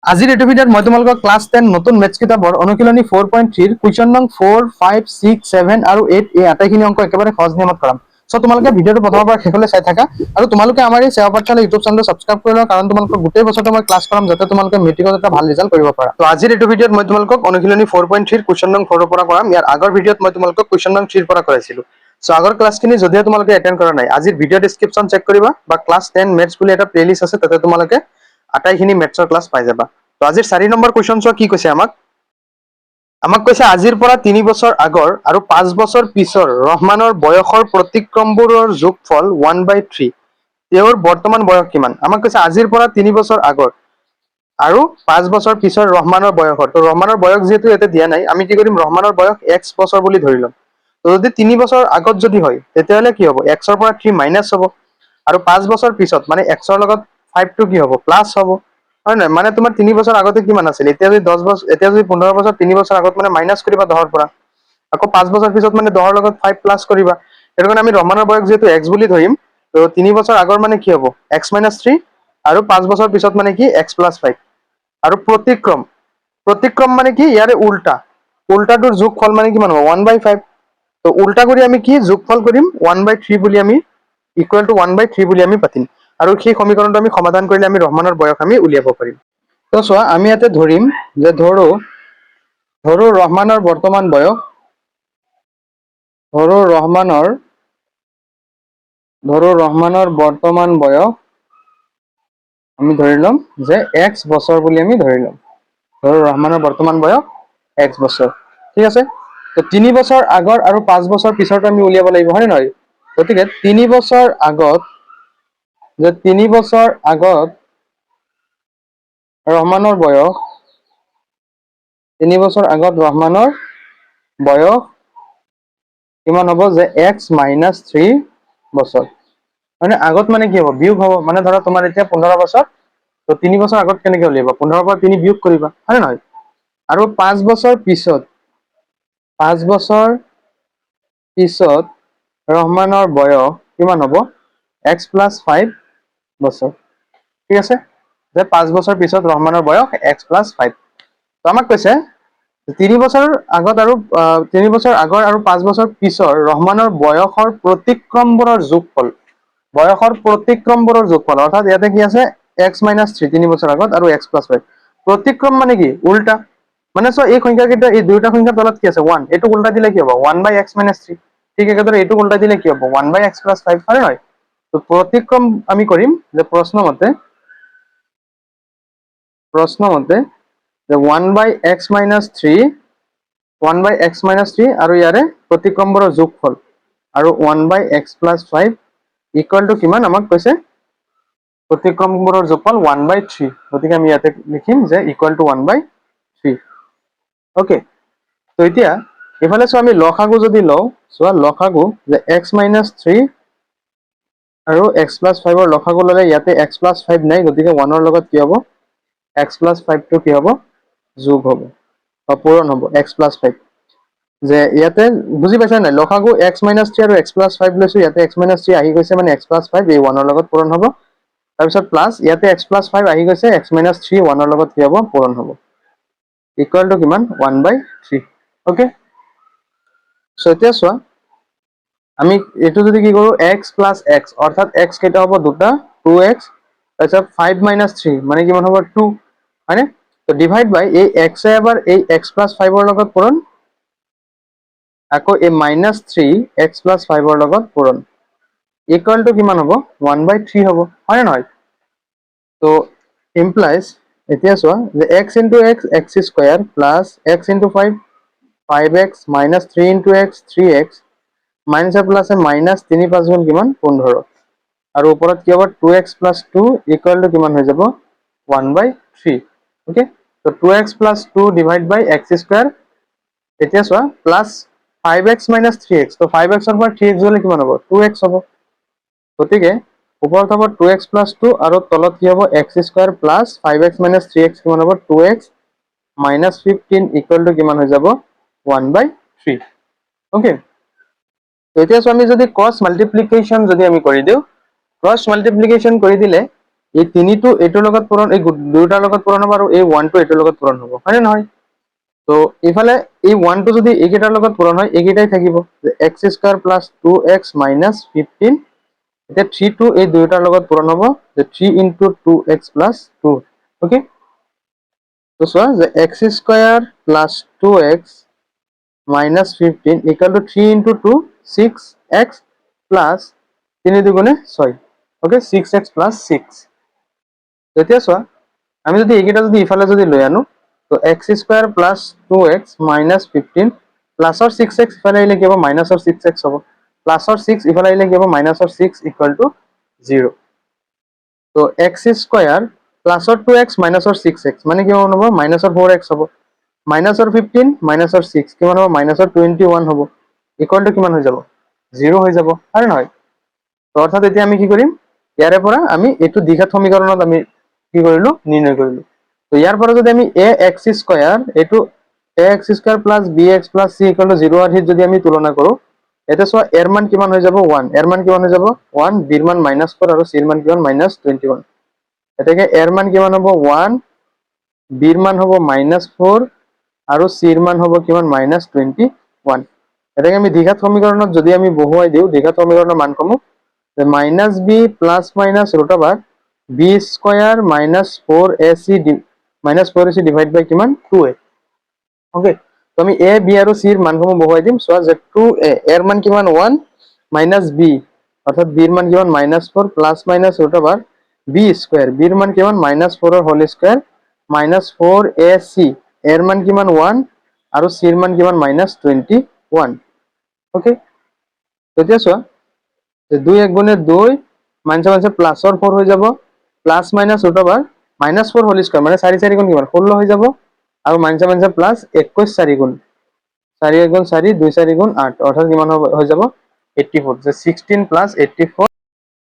আজিৰ এইটো ভিডিঅ'ত মই তোমালোকক ক্লাছ 10 নতুন মেথছ কিতাপৰ অনুশীলনী 4.3 ৰ কুৱেশ্যন নং 4, 5, 6, 7 আৰু 8 এই আটাইখিনি অংক একেবাৰে সহজ নিয়মত কৰাম। সো তোমালোকে ভিডিঅ'টো প্ৰথমৰ পৰা শেষলৈ চাই থাকা আৰু তোমালোকে আমাৰ এই সেৱা পাঠশালা ইউটিউব চেনেলটো সাবস্ক্ৰাইব কৰি লোৱা কাৰণ তোমালোকক গোটেই বছৰটো মই ক্লাছ কৰাম যাতে তোমালোকে মেট্ৰিকত এটা ভাল ৰিজাল্ট কৰিব পাৰা। তো আজিৰ এইটো ভিডিঅ'ত মই তোমালোকক অনুশীলনী 4.3 ৰ কুৱেশ্যন নং 4 ৰ পৰা কৰাম। ইয়াৰ আগৰ ভিডিঅ'ত মই তোমালোকক কুৱেশ্যন নং 3 ৰ পৰা কৰাইছিলো। সো আগৰ ক্লাছখিনি যদিও তোমালোকে এটেন্ড কৰা নাই আজিৰ ভিডিঅ' ডেসক্ৰিপচন চেক কৰিবা বা ক্লাছ 10 মেথছ বুলি এটা প্লেলিষ্ট আছে তাতে তোমালোকে আটাইখিনি মেথছৰ ক্লাছ পাই যাবা। তো আজিৰ 4 নম্বৰ কুৱেশ্যন চোৱা কি কৈছে আমাক কৈছে আজিৰ পৰা 3 বছৰ আগৰ আৰু 5 বছৰ পিছৰ ৰহমানৰ বয়সৰ প্ৰতিক্ৰমবোৰৰ যোগফল 1/3 তেওঁৰ বৰ্তমান বয়স কিমান। আমাক কৈছে আজিৰ পৰা 3 বছৰ আগৰ আৰু 5 বছৰ পিছৰ ৰহমানৰ বয়সৰ। তো ৰহমানৰ বয়স যেহেতু ইয়াতে দিয়া নাই আমি কি কৰিম ৰহমানৰ বয়স x বছৰ বুলি ধৰি ল'ম। তো যদি 3 বছৰ আগত যদি হয় তেতিয়াহ'লে কি হ'ব x ৰ পৰা 3 মাইনাস হ'ব আৰু 5 বছৰ পিছত মানে x ৰ লগত 5 টো কি হ'ব প্লাস হ'ব হয় নহয়। মানে তোমাৰ 3 বছৰ আগতে কিমান আছিল এতিয়া যদি 10 বছৰ এতিয়া যদি 15 বছৰ 3 বছৰ আগত মানে মাইনাস কৰিবা 10 ৰ পৰা আকৌ 5 বছৰ পিছত মানে 10 ৰ লগত 5 প্লাস কৰিবা। সেইটো কাৰণে আমি ৰহমানৰ বয়স যেহেতু x বুলি ধৰিম তো 3 বছৰ আগৰ মানে কি হ'ব x - 3 আৰু 5 বছৰ পিছত মানে কি x + 5 আৰু প্ৰতিক্ৰম মানে কি ইয়াৰে উল্টাটোৰ যোগফল মানে কিমান হ'ব 1/5। তো উল্টা কৰি আমি কি যোগফল কৰিম 1/3 বুলি আমি ইকুৱেল টু 1/3 বুলি আমি পাতিম আৰু সেই সমীকৰণটো আমি সমাধান কৰিলে আমি ৰহমানৰ বয়স আমি উলিয়াব পাৰিম। তো চোৱা আমি ইয়াতে ধৰিম যে ধৰো ৰহমানৰ বৰ্তমান বয়স ৰহমানৰ বৰ্তমান বয়স আমি ধৰি ল'ম যে x বছৰ বুলি আমি ধৰি ল'ম। ৰহমানৰ বৰ্তমান বয়স x বছৰ ঠিক আছে। তো 3 বছৰ আগৰ আৰু 5 বছৰ পিছৰটো আমি উলিয়াব লাগিব হয় নে নহয়। গতিকে 3 বছৰ আগত ৰহমানৰ বয়স 3 বছৰ আগত ৰহমানৰ বয়স কিমান হ'ব যে x - 3 বছৰ মানে আগত মানে কি হ'ব বিয়োগ হ'ব মানে ধৰা তোমাৰ এতিয়া 15 বছৰ তো 3 বছৰ আগত কেনেকৈ উলিয়াব 15 পৰা 3 বিয়োগ কৰিবা হয় নে নহয়। আৰু 5 বছৰ পিছত ৰহমানৰ বয়স কিমান হ'ব x + 5 বছৰ ঠিক আছে। যে 5 বছৰ পিছত ৰহমানৰ বয়স x + 5। তো আমাক কৈছে 3 বছৰ আগত আৰু 3 বছৰ আগৰ আৰু 5 বছৰ পিছৰ ৰহমানৰ বয়সৰ প্ৰতিক্ৰমবোৰৰ যোগফল অৰ্থাৎ ইয়াতে কি আছে x - 3 3 বছৰ আগত আৰু x + 5 প্ৰতিক্ৰম মানে কি উল্টা মানে চোৱা এই সংখ্যা কেইটা এই দুইটা সংখ্যাৰ তলত কি আছে 1 এইটো উল্টা দিলে কি হ'ব 1/x - 3 ঠিক একেদৰে এইটো উল্টা দিলে কি হ'ব 1/x + 5 হয় নহয়। তো প্ৰতিক্ৰম আমি কৰিম যে প্ৰশ্ন মতে যে 1/x - 3 আৰু ইয়াৰে প্ৰতিক্ৰমবোৰৰ যোগফল আৰু 1/x + 5 ইকুৱেল টু কিমান আমাক কৈছে প্ৰতিক্ৰমবোৰৰ যোগফল 1/3। গতিকে আমি ইয়াতে লিখিম যে ইকুৱেল টু 1/3 ওকে। তো এতিয়া এফালে চোৱা আমি লসাগু যদি লওঁ চোৱা লসাগু যে x - 3 আৰু x + 5 ৰ লসাগু ল'লে ইয়াতে x + 5 নাই গতিকে 1 ৰ লগত কি হ'ব x + 5 টো কি হ'ব যোগ হ'ব বা পূৰণ হ'ব x + 5 যে ইয়াতে বুজি পাইছা নাই লসাগু x - 3 আৰু x + 5 লৈছো ইয়াতে x - 3 আহি গৈছে মানে x + 5 এই 1 ৰ লগত পূৰণ হ'ব তাৰপিছত প্লাস ইয়াতে x + 5 আহি গৈছে x - 3 1 ৰ লগত কি হ'ব পূৰণ হ'ব ইকুৱেল টু কিমান 1/3 ওকে। সো এতিয়া চোৱা আমি এইটো যদি কি কৰো x + x অৰ্থাৎ x কেইটা হ'ব দুটা 2x তাৰপিছত 5 - 3 মানে কিমান হ'ব 2 হয়নে। তো ডিভাইড বাই এই x এবাৰ এই x + 5 ৰ লগত পূৰণ আকৌ এই -3 x + 5 ৰ লগত পূৰণ ইকুৱেল টু কিমান হ'ব 1/3 হ'ব হয় নে নহয়। তো ইমপ্লাইজ এতিয়া চোৱা যে x * x x² plus x * 5 5x - 3 * x 3x minus প্লাসে মাইনাস 3 5 গুণ কিমান 15 আৰু ওপৰত কি হ'ব 2x + 2 ইকুৱেল টু কিমান হৈ যাব 1/3 ওকে। তো 2x + 2 ডিভাইড বাই x² এতিয়া চোৱা প্লাস 5x - 3x তো 5x ৰ পৰা 3x গ'লে কিমান হ'ব 2x হ'ব গতিকে ওপৰত হ'ব 2x + 2 আৰু তলত কি হ'ব x² প্লাস 5x - 3x কিমান হ'ব 2x - 15 ইকুৱেল টু কিমান হৈ যাব 1/3 ওকে। তো এতিয়া চোৱা আমি যদি ক্ৰছ মাল্টিপ্লিকেশ্যন যদি আমি কৰি দিওঁ ক্ৰছ মাল্টিপ্লিকেশ্যন কৰি দিলে এই 3 টো এইটোৰ লগত পূৰণ, এই দুটাৰ লগত পূৰণ হ'ব আৰু এই 1 টো এইটোৰ লগত পূৰণ হ'ব, হয়নে নহয়? তো ইফালে এই 1 টো যদি এইকেইটাৰ লগত পূৰণ হয় এইকেইটাই থাকিব, যে x² + 2x - 15। এতিয়া 3 টো এই দুটাৰ লগত পূৰণ হ'ব, যে 3 × 2x + 2। ওকে, তো চোৱা যে x² + 2x - 15 = 3 × 2 6x প্লাস 3 দুগুণে 6। Okay, 6x + 6। এতিয়া চোৱা আমি যদি এইকেইটা যদি ইফালে যদি লৈ আনো, তো x² + 2x - 15 প্লাসৰ 6x ইফালে আহিলে কি হ'ব, মাইনাসৰ 6x হ'ব, প্লাসৰ 6 ইফালে আহিলে কি হ'ব, মাইনাসৰ 6 = 0। তো x² প্লাসৰ 2x মাইনাসৰ 6x মানে কিমান হ'ব, মাইনাসৰ 4x হ'ব, মাইনাসৰ 15 মাইনাসৰ 6 কিমান হ'ব, মাইনাসৰ 21 হ'ব, ইকুয়াল টু কিমান হৈ যাব, 0 হৈ যাব, হয় নহয়? তো অৰ্থাৎ এতিয়া আমি কি কৰিম, ইয়াৰে পৰা আমি এইটো দ্বিঘাত সমীকৰণত আমি কি কৰিলো, নিৰ্ণয় কৰিলো। তো ইয়াৰ পৰা যদি আমি ax² এইটো ax² + bx + c = 0 আধিত যদি আমি তুলনা কৰো, এটা চোৱা এৰ মান কিমান হৈ যাব, 1, এৰ মান কিমান হৈ যাব 1, বিৰ মান -4 আৰু চিৰ মান কিমান -21। এটাকে এৰ মান কিমান হ'ব 1, বিৰ মান হ'ব -4 আৰু চিৰ মান হ'ব কিমান -21। এটাকে আমি দ্বিঘাত সমীকৰণত যদি আমি বহুৱাই দিওঁ, দ্বিঘাত সমীকৰণৰ মানসমূহ, যে -b ± b² - 4ac ডিভাইড বাই কিমান 2a। ওকে, তো আমি a b আৰু c এৰ মানসমূহ বহুৱাই দিম। চোৱা যে 2a এর মান কিমান 1 মাইনাস b, অর্থাৎ b এর মান কিমান -4 প্লাস মাইনাস b², b এর মান কিমান -4 এর হোল স্কয়ার মাইনাস 4ac এর মান কিমান 1 আৰু c এৰ মান কিমান -21। ওকে, তেতিয়া চোৱা যে 2 1 গুণে 2 মাইনাস মাইনাস প্লাসৰ 4 হৈ যাব, প্লাস মাইনাস -4 হোল স্কয়াৰ মানে 4 4 গুণ কিমান 16 হৈ যাব, আৰু মাইনাস মাইনাস প্লাস 21 4 গুণ 4 1 গুণ 4 2 4 গুণ 8, অর্থাৎ কিমান হৈ যাব 84, যে 16 + 84।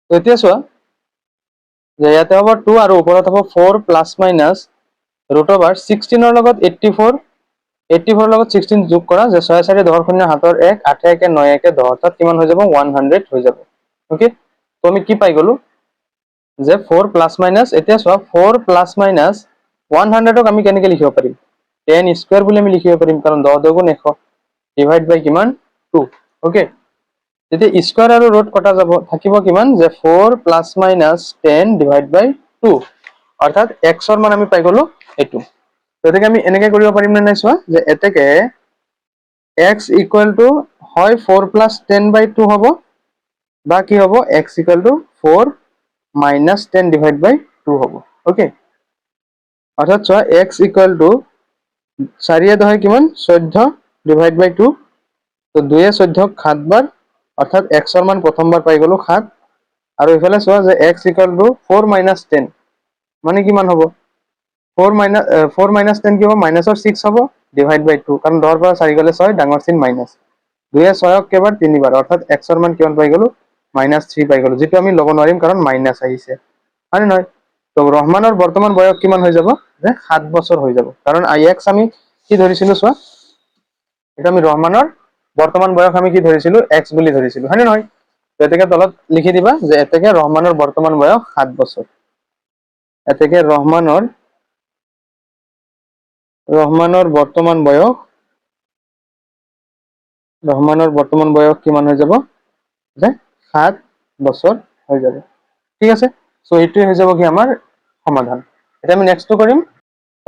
তো এতিয়া চোৱা যে ইয়াতে হ'ব 2 আৰু ওপৰত হ'ব 4 প্লাস মাইনাস √16 ৰ লগত 84, 84 ৰ লগত 16 যোগ কৰা, যে 6 4 10 0 7 1 8 1 9 1 10, অর্থাৎ কিমান হৈ যাব 100 হৈ যাব। ওকে, তো আমি কি পাই গলো যে 4 প্লাস মাইনাস, এতিয়া চোৱা 4 প্লাস মাইনাস 100ক আমি কেনেকৈ লিখিব পাৰিম, 10² বুলি আমি লিখিব পাৰিম, কাৰণ 10 2 গুণ 100 ডিভাইড বাই কিমান 2। ওকে, তেতিয়া স্কয়ার আৰু ৰুট কটা যাব, থাকিব কিমান, যে 4 প্লাস মাইনাস 10 ডিভাইড বাই 2, অর্থাৎ x ৰ মান আমি পাই গলো এইটো। গতিকে আমি এনেকৈ কৰিব পাৰিম নে নাই চোৱা, যে এতেকে x = হয় 4 + 10/2 হ'ব, বা কি হ'ব x = 4 - 10 ডিভাইড বাই 2 হ'ব। ওকে, অর্থাৎ চোৱা x = 4 10 কিমান 14 ডিভাইড বাই 2, তো 2 14 7 বাৰ, অৰ্থাৎ x ৰ মান প্ৰথমবাৰ পাই গলো 7, আৰু ইফালে চোৱা যে x = 4 - 10 মানে কিমান হ'ব, 4 - 10 কি হ'ব, মাইনাসৰ 6 হ'ব ডিভাইড বাই 2, কাৰণ 10 পৰা 4 গ'লে 6, ডাঙৰ চিন মাইনাস, 2 6ক কেইবাৰ 3 বাৰ, অৰ্থাৎ x ৰ মান কিমান পাই গলো -3 পাই গলো, যেটো আমি ল'ব নোৱাৰিম কাৰণ মাইনাস আহিছে, হয় নহয়? তো ৰহমানৰ বৰ্তমান বয়স কিমান হৈ যাব, যে 7 বছৰ হৈ যাব, কাৰণ x আমি কি ধৰিছিলো চোৱা, এটা আমি ৰহমানৰ বৰ্তমান বয়স আমি কি ধৰিছিলো, x বুলি ধৰিছিলো, হয় নে নহয়? তো এতেকে তলত লিখি দিবা যে এতেকে ৰহমানৰ বৰ্তমান বয়স 7 বছৰ। এতেকে ৰহমানৰ বৰ্তমান বয়স কিমান হৈ যাব, যে 7 বছৰ হৈ যাব। ঠিক আছে, সো এইটোৱে হৈ যাব কি আমাৰ সমাধান। এতিয়া আমি নেক্সটটো কৰিম।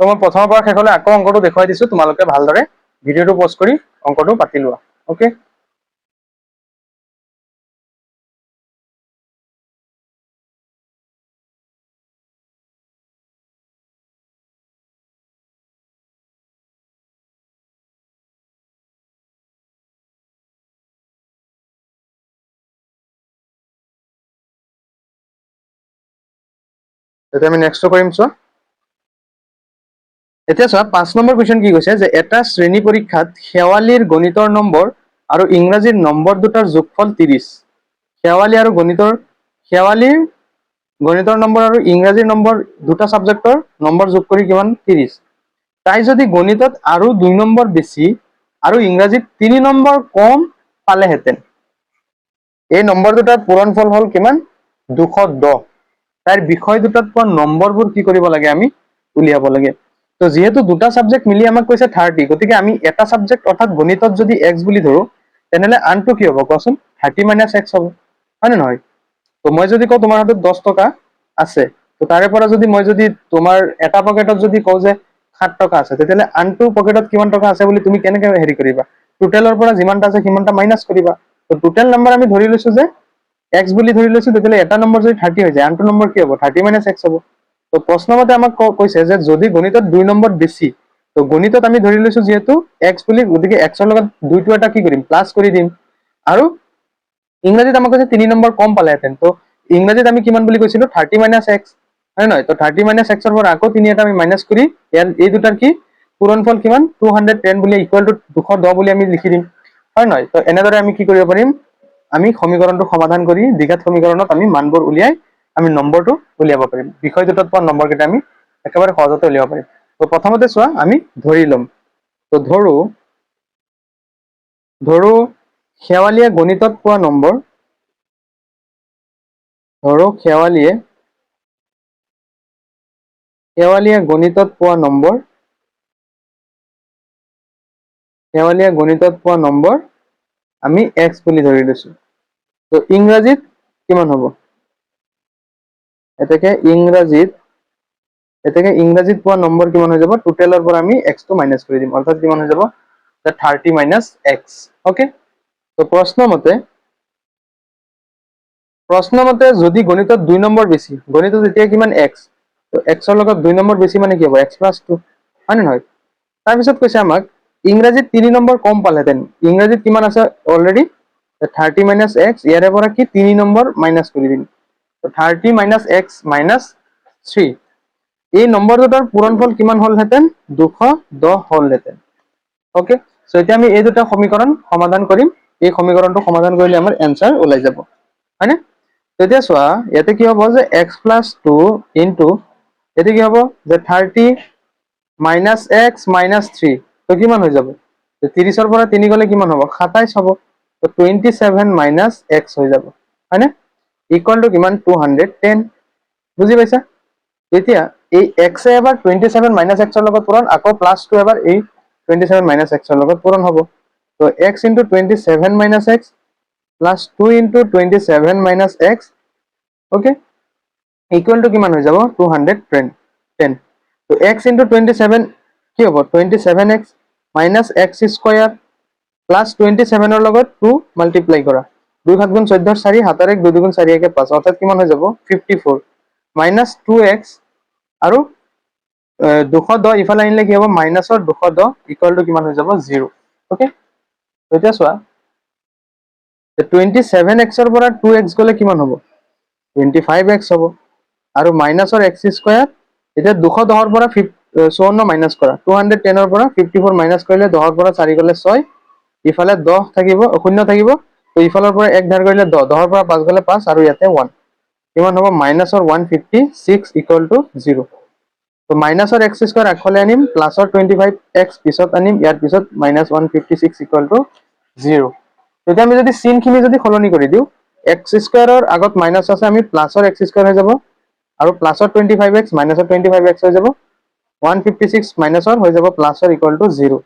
তো মই প্ৰথমৰ পৰা শেষলৈ আকৌ অংকটো দেখুৱাই দিছো, তোমালোকে ভালদৰে ভিডিঅ'টো পজ কৰি অংকটো পাতি লোৱা। ওকে, এতিয়া আমি নেক্সটটো কৰিম। চোৱা এতিয়া চোৱা 5 নম্বৰ কুৱেশ্যন কি কৈছে, যে এটা শ্ৰেণী পৰীক্ষাত শেৱালীৰ গণিতৰ নম্বৰ আৰু ইংৰাজীৰ নম্বৰ দুটাৰ যোগফল 30। শেৱালীৰ গণিতৰ নম্বৰ আৰু ইংৰাজীৰ নম্বৰ দুটা সাবজেক্টৰ নম্বৰ যোগ কৰি কিমান 30। তাই যদি গণিতত আৰু 2 নম্বৰ বেছি আৰু ইংৰাজীত 3 নম্বৰ কম পালেহেঁতেন, এই নম্বৰ দুটাৰ পূৰণফল হল কিমান 210। তাৰ বিষয় দুটাত পোৱা নম্বৰবোৰ কি কৰিব লাগে আমি উলিয়াব লাগে তো যেহেতু দুটা সাবজেক্ট মিলি আমাক কৈছে 30 গতিকে আমি এটা সাবজেক্ট অৰ্থাৎ গণিতত যদি x বুলি ধৰো তেনেহলে আনটো কি হ'ব কোৱাচোন 30 - x হ'ব হয় নে নহয় তো মই যদি কওঁ তোমাৰ হাতত 10 টকা আছে তো তাৰে পৰা যদি মই যদি তোমাৰ এটা পকেটত যদি কওঁ যে 7 টকা আছে তেতিয়ালে আনটো পকেটত কিমান টকা আছে বুলি তুমি কেনেকৈ হেৰি কৰিবা টোটালৰ পৰা যিমানটা আছে সিমানটা মাইনাস কৰিবা তো টোটাল নম্বৰ আমি ধৰি লৈছো যে x বুলি ধৰি লৈছো তেতিয়ালে এটা নম্বৰ যদি 30 হৈ যায় আনটো নম্বৰ কি হ'ব 30 - x হ'ব তো প্ৰশ্নমতে আমাক কৈছে যে যদি গণিতত 2 নম্বৰ বেছি তো গণিতত আমি ধৰি লৈছো যেহেতু x বুলি গতিকে x ৰ লগত 2টো এটা কি কৰিম প্লাস কৰি দিম আৰু ইংৰাজীত আমাক কৈছে 3 নম্বৰ কম পালেহেঁতেন তো ইংৰাজীত আমি কিমান বুলি কৈছিলো 30 - x হয় নহয় তো 30 - x ৰ পৰা আকৌ 3 এটা আমি মাইনাস কৰি ইয়াৰ এই দুটাৰ কি পূৰণফল কিমান 210 বুলি ইকুৱেল টু 210 বুলি আমি লিখি দিম হয় নহয় তো এনেদৰে আমি কি কৰিব পাৰিম আমি সমীকৰণটো সমাধান কৰি দ্বিঘাত সমীকৰণত আমি মানবোৰ উলিয়াই আমি নম্বৰটো উলিয়াব পাৰিম বিষয় দুটাত পোৱা নম্বৰ কেইটা আমি একেবাৰে সহজতে উলিয়াব পাৰিম তো প্ৰথমতে চোৱা আমি ধৰি লম তো ধৰো শেৱালিয়ে গণিতত পোৱা নম্বৰ ধৰো শেৱালিয়ে গণিতত পোৱা নম্বৰ আমি x বুলি ধৰি লৈছো তো ইংৰাজীত কিমান হ'ব এতেকে ইংৰাজীত পোৱা নম্বৰ কিমান হৈ যাব টোটেলৰ পৰা আমি x টো মাইনাস কৰি দিম অৰ্থাৎ কিমান হৈ যাব 30 - x ওকে তো প্ৰশ্নমতে যদি গণিতত 2 নম্বৰ বেছি গণিতত এতিয়া কিমান x তো x ৰ লগত 2 নম্বৰ বেছি মানে কি হ'ব x + 2 হয় নে নহয় তাৰ পিছত কৈছে আমাক ইংৰাজীত 3 নম্বৰ কম পালেহেঁতেন ইংৰাজীত কিমান আছে অলৰেডি 30 - x ইয়াৰে পৰা কি 3 নম্বৰ মাইনাস কৰি দিম তো 30 - x - 3 এই নম্বৰ দুটাৰ পূৰণফল কিমান হলহেঁতেন 210 হলহেঁতেন ওকে সো এতিয়া আমি এই দুটা সমীকৰণ সমাধান কৰিম এই সমীকৰণটো সমাধান কৰিলে আমাৰ এনসাৰ ওলাই যাব হয়নে তেতিয়া চোৱা ইয়াতে কি হ'ব যে x + 2 ইনটু এতে কি হ'ব যে 30 - x - 3 তো কিমান হৈ যাব তো 30 ৰ পৰা 3 গলে কিমান হ'ব 27 হ'ব তো 27 - x হৈ যাব হয়নে ইকুৱেল টু কিমান 210 বুজি পাইছা এতিয়া এই x এ এবাৰ 27 - x ৰ লগত পূৰণ আকৌ +2 এবাৰ এই 27 - x ৰ লগত পূৰণ হ'ব তো x * 27 - x plus 2 into 27 - x okay equal to কিমান হৈ যাব 210 তো x into 27 কি হ'ব 27x minus x square plus 27 ৰ লগত 2 multiply কৰা 2 7 গুণ 14 4 হাতৰ 1 2 2 গুণ 4 1 5 অৰ্থাৎ কিমান হৈ যাব 54 minus 2x আৰু 210 ইফালে আনিলে কি হ'ব মাইনাসৰ 210 ইকুৱেল টু কিমান হৈ যাব 0 ওকে এতিয়া চোৱা 27x ৰ পৰা 2x গলে কিমান হ'ব 25x হ'ব আৰু মাইনাসৰ x স্কয়াৰ এতিয়া 210 ৰ পৰা 54 মাইনাস কৰা 210 ৰ পৰা 54 মাইনাস কৰিলে 10 ৰ পৰা 4 গলে 6 ইফালে 10 থাকিব শূন্য থাকিব তো ইফালৰ পৰা 1 ধাৰ কৰিলে 10 10 ৰ পৰা 5 গলে 5 আৰু ইয়াতে 1 কিমান হ'ব মাইনাসৰ 156 ইকুৱেল টু 0 তো মাইনাসৰ x স্কয়াৰ আগফালে আনিম প্লাসৰ 25x পিছত আনিম ইয়াৰ পিছত -156 ইকুৱেল টু 0 তেতিয়া আমি যদি চিনখিনি যদি সলনি কৰি দিও x স্কয়াৰৰ আগত মাইনাস আছে আমি প্লাসৰ x স্কয়াৰ হৈ যাব আৰু প্লাসৰ 25x মাইনাসৰ 25x হৈ যাব 156 মাইনাসৰ হৈ যাব প্লাসৰ ইকুৱেল টু 0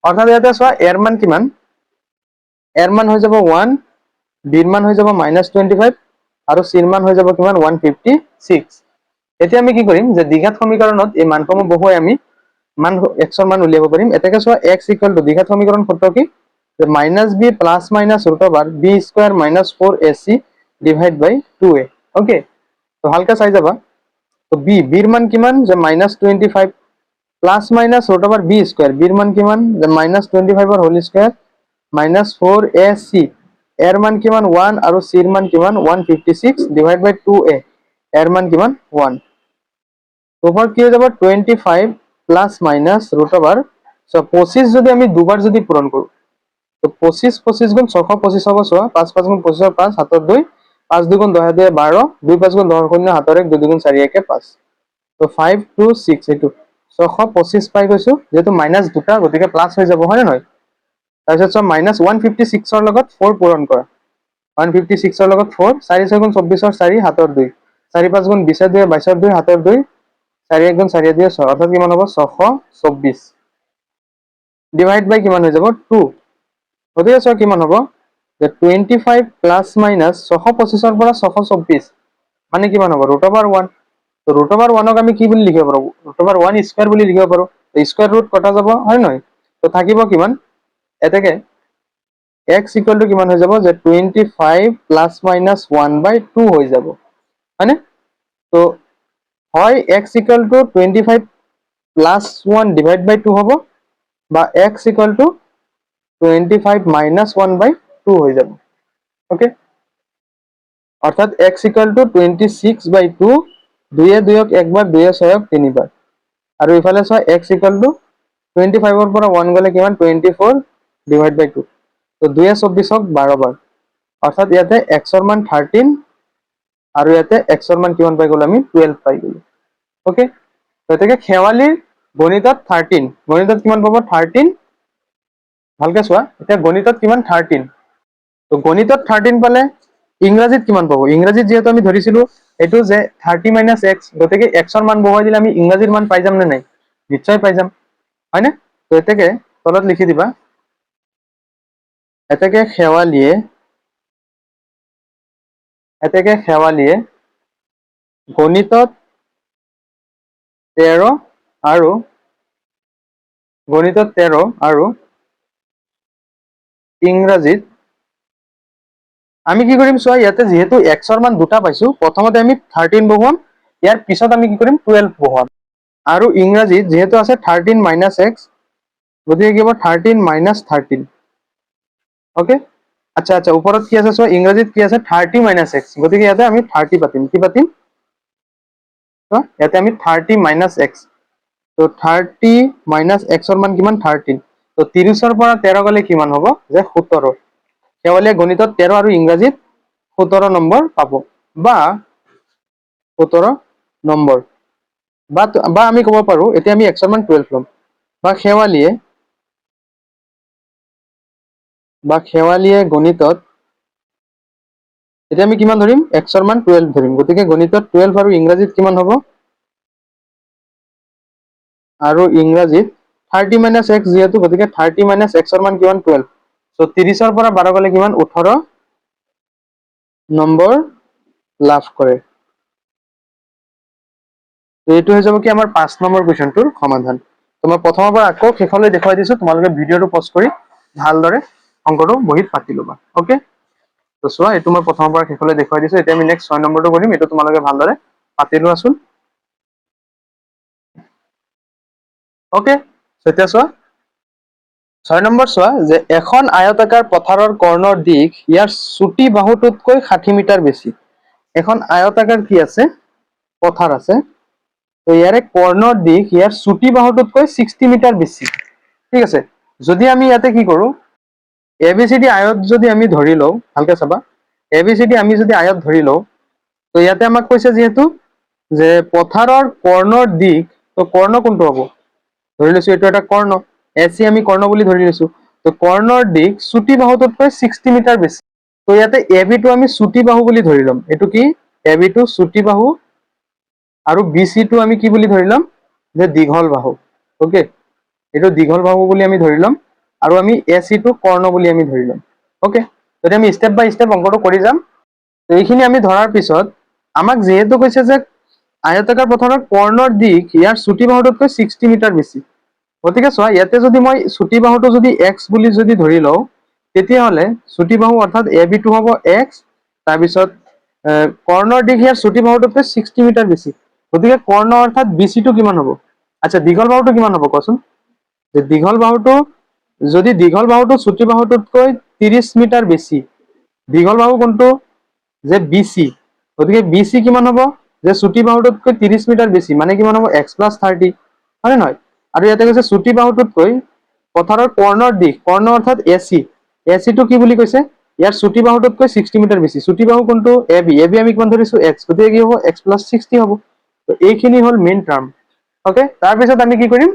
অৰ্থাৎ ইয়াতে চোৱা এৰ মান কিমান এৰ মান হৈ যাব 1 বিৰ মান হৈ যাব -25 আৰু চিৰ মান হৈ যাব কিমান 156 এতিয়া আমি কি কৰিম যে দ্বিঘাত সমীকৰণত এই মানসমূহ বহুৱাই আমি x ৰ মান উলিয়াব পাৰিম এটাকে চোৱা x ইকুৱেল টু দ্বিঘাত সমীকৰণ সূত্ৰ কি -b plus minus root over b square minus 4ac divide by 2a okay তো হালকা চাই যাবা তো b এর মান কিমান যে -25 plus minus root over b square b এর মান কিমান যে -25 এর হোল স্কয়ার -4ac এর মান কিমান 1 আৰু c এর মান কিমান 156 divide by 2a এর মান কিমান 1 ওপর কি হয়ে যাব 25 plus minus root over so 25 যদি আমি দুবার যদি পূরণ কৰো তো 25 25 গুণ 625 হ'ব চোৱা 5 5 গুণ 25 5 হাতৰ 2 5 2 গুণ 10 2 12 2 5 গুণ 10 শূন্য হাতৰ 1 2 2 গুণ 4 1 5 তো 5 2 6 এইটো 625 পাই গৈছো যেটো মাইনাস দুটা গতিকে প্লাস হৈ যাব হয় নহয় তাৰপিছত চোৱা -156 ৰ লগত 4 পূৰণ কৰা 156 ৰ লগত 4 4 6 গুণ 24 ৰ 4 হাতৰ 2 4 5 গুণ 20 2 22 2 7 2 4 1 গুণ 4 2 6 অর্থাৎ কিমান হ'ব 624 ডিভাইড বাই কিমান হৈ যাব 2 গতিকে চোৱা কিমান হ'ব যে 25 প্লাস মাইনাস 625 ৰ পৰা 624 মানে কিমান হ'ব √1 তো √1 ক আমি কি বুলি লিখিব পাৰো √1 স্কয়াৰ বুলি লিখিব পাৰো স্কয়াৰ ৰুট কটা যাব হয় নহয় তো থাকিব কিমান এতেকে x ইকুয়াল টু কিমান হৈ যাব যে 25 প্লাস মাইনাস 1/2 হৈ যাব হয়নে তো হয় x equal to 25 plus 1 divide by 2 হ'ব বা x ইকুয়াল টু 25 মাইনাস 1/2 হৈ যাব ওকে অর্থাৎ x ইকুয়াল টু 26/2 2 2 একবার 2 6 তিনিবাৰ আৰু ইফালে চাও x ইকুয়াল টু 25 ৰ পৰা 1 গলে কিমান 24 ডিভাইড বাই 2 তো 2 24 12 বাৰ অৰ্থাৎ ইয়াতে x ৰ মান 13 আৰু ইয়াতে x ৰ মান কিমান পাই গলো আমি 12 পাই গলো ওকে গতিকে খেৱালিৰ গণিতত 13 গণিতত কিমান পাব 13 ভালকে চোৱা এতিয়া গণিতত কিমান 13 তো গণিতত 13 পালে ইংৰাজীত কিমান পাব ইংৰাজীত যেহেতু আমি ধৰিছিলো এটো যে 30 - x গতিকে x ৰ মান বহুৱাই দিলে আমি ইংৰাজীৰ মান পাই যাম নে নাই নিশ্চয় পাই যাম হয়নে তো এতেকে তলত লিখি দিবা এতেকে খেৱালিয়ে গণিতত 13 আৰু ইংৰাজীত আমি কি কৰিম চোৱা ইয়াতে যেহেতু x ৰ মান দুটা পাইছো প্ৰথমতে আমি 13 বহুৱাম ইয়াৰ পিছত আমি কি কৰিম 12 বহুৱাম আৰু ইংৰাজীত যেহেতু আছে 13 - x গতিকে কি হ'ব 13 - 13 ওকে আচ্ছা আচ্ছা ওপৰত কি আছে চোৱা ইংৰাজীত কি আছে 30 - x গতিকে ইয়াতে আমি 30 পাতিম কি পাতিম তো ইয়াতে আমি 30 - x তো 30 - x ৰ মান কিমান 13 তো 30 ৰ পৰা 13 গলে কিমান হ'ব যে 17 কেৱলীয়া গণিতত 13 আৰু ইংৰাজীত 17 নম্বৰ পাব বা 17 নম্বৰ বা আমি ক'ব পাৰো এতিয়া আমি x ৰ মান 12 লম বা খেৱালিয়ে গণিতত এতিয়া আমি কিমান ধৰিম x ৰ মান 12 ধৰিম গতিকে গণিতত 12 আৰু ইংৰাজীত কিমান হ'ব আৰু ইংৰাজীত 30 - x যেহেতু গতিকে 30 - x ৰ মান কিমান 12 সো 30 ৰ পৰা 12 গলে কিমান 18 নম্বৰ লাভ কৰে তো এইটো হৈ যাব কি আমাৰ 5 নম্বৰ কোৱেশ্চনটোৰ সমাধান তো মই প্ৰথমৰ পৰা আকৌ শেষলৈ দেখুৱাই দিছো তোমালোকে ভিডিঅটো পজ কৰি ভালদৰে অংকটো বহিত পাতি লবা ওকে তো চোৱা এইটো মই প্ৰথমৰ পৰা শেষলৈ দেখুৱাই দিছো এতিয়া আমি নেক্সট 6 নম্বৰটো কৰিম এইটো তোমালোকে ভালদৰে পাতি লোৱাচোন ওকে এতিয়া চোৱা 6 নম্বৰ চোৱা যে এখন আয়তাকাৰ পথাৰৰ কৰ্ণৰ দিশ ইয়াৰ চুটি বাহুটোতকৈ 60 মিটাৰ বেছি এখন আয়তাকাৰ কি আছে পথাৰ আছে তো ইয়াৰে কৰ্ণৰ দিশ ইয়াৰ চুটি বাহুটোতকৈ 60 মিটাৰ বেছি ঠিক আছে যদি আমি ইয়াতে কি কৰো ABCD আয়ত যদি আমি ধৰি লও ভালকে চাবা ABCD আমি যদি আয়ত ধৰি লও তো ইয়াতে আমাক কৈছে যেহেতু যে পথাৰৰ কৰ্ণৰ দিশ তো কৰ্ণ কোনটো হ'ব ধৰি লৈছো এইটো এটা কৰ্ণ AC আমি কৰ্ণ বুলি ধৰি লৈছো তো কৰ্ণৰ দিশ চুটি বাহুটোতকৈ 60 মিটাৰ বেছি তো ইয়াতে AB টো আমি চুটি বাহু বুলি ধৰি লম এইটো কি AB টো চুটি বাহু আৰু BC টো আমি কি বুলি ধৰি লম যে দীঘল বাহু ওকে এটো দীঘল বাহু বুলি আমি ধৰি লম আৰু আমি AC টো কৰ্ণ বুলি আমি ধৰি লম ওকে যদি আমি স্টেপ বাই স্টেপ অংকটো কৰি যাম তো এইখিনি আমি ধৰাৰ পিছত আমাক যেহেতু কৈছে যে আয়তাকাৰ পথাৰৰ কৰ্ণৰ দিশ ইয়াৰ চুটি বাহুটোতকৈ 60 মিটাৰ বেছি গতিকে চোৱা ইয়াতে যদি মই চুটি বাহুটো যদি x বুলি যদি ধৰি লও তেতিয়া হলে চুটি বাহু অৰ্থাৎ AB টো হ'ব x তাৰ পিছত কৰ্ণৰ দিশ ইয়াৰ চুটি বাহুটোতকৈ 60 মিটাৰ বেছি গতিকে কৰ্ণ অৰ্থাৎ BC টো কিমান হ'ব আচ্ছা দীঘল বাহুটো কিমান হ'ব কোৱাচোন যে দীঘল বাহুটো চুটি বাহুটোতকৈ 30 মিটাৰ বেছি দীঘল বাহু কোনটো যে BC গতিকে BC কিমান হ'ব যে চুটি বাহুটোতকৈ 30 মিটাৰ বেছি মানে কিমান হ'ব x + 30 হয় নহয় আৰু ইয়াতে কৈছে চুটি বাহুটোতকৈ পথাৰৰ কৰ্ণৰ দিশ কৰ্ণ অৰ্থাৎ AC টো কি বুলি কৈছে ইয়াৰ চুটি বাহুটোতকৈ 60 মিটাৰ বেছি চুটি বাহু কোনটো AB আমি কিমান ধৰিছো x গতিকে কি হ'ব x + 60 হ'ব তো এইখিনি হল মেইন টাৰ্ম ওকে তাৰ পিছত আমি কি কৰিম